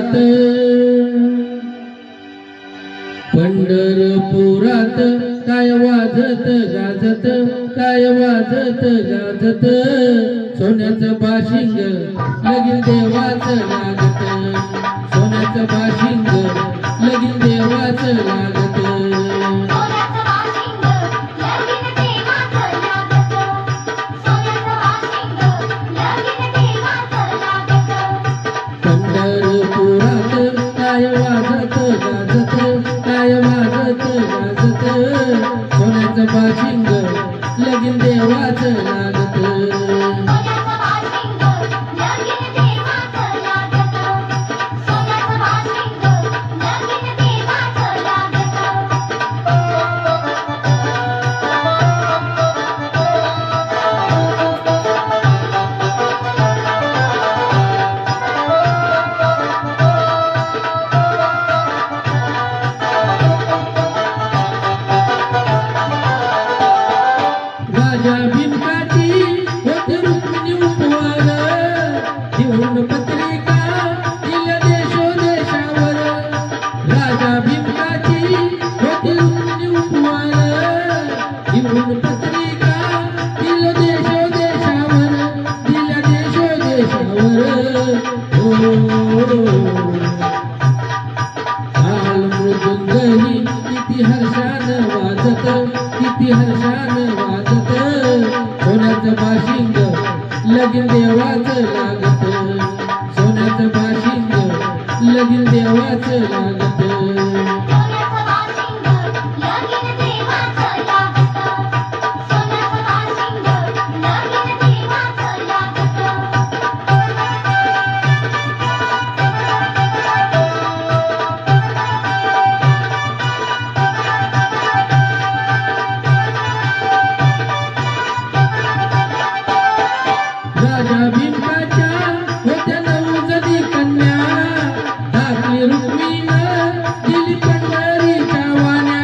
पंढरपुरात पंढरपुरात काय वाजत गाजत काय वाजत गाजत सोन्याचं बाशिंग लगीन देवाचं लागत सोन्याचं बाशिंग लगीन देवाचं लागत पंढरपुरात काय वाजत गाजत काय वाजत गाजत सोन्याचं बाशिंग लगीन देवाचं लागत राजा भीमकाची होती रुक्मिणी उपवार देऊन पत्रिका दिल्या देशोदेशावर राजा भीमकाची होती रुक्मिणी उपवार देऊन पत्रिका दिल्या देशोदेशावर दिल्या देशोदेशावर ताल मृदुंगही किती हर्षान वाजत किती हर्षान वाजत सोन्याचं बाशिंग लगीन देवाचं लागत सोन्याचं बाशिंग लगीन देवाचं लागत राजा भीमकाच्या होत्या 9 जणी कन्या धाकली रुक्मिण दिली पंढरीच्या वाण्या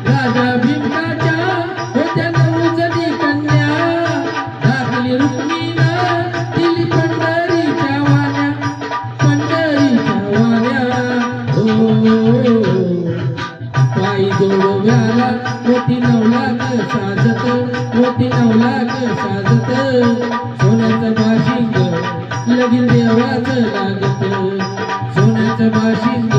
राजा भीमकाच्या होत्या 9 जणी कन्या धाकली रुक्मिण दिली पंढरीच्या वाण्या पायी जोडव्याला मोठी 9 लाख साजत मोठी 9 लाख साजत सोन्याचं बाशिंग लगीन देवाचं लागत सोन्याचं बाशिंग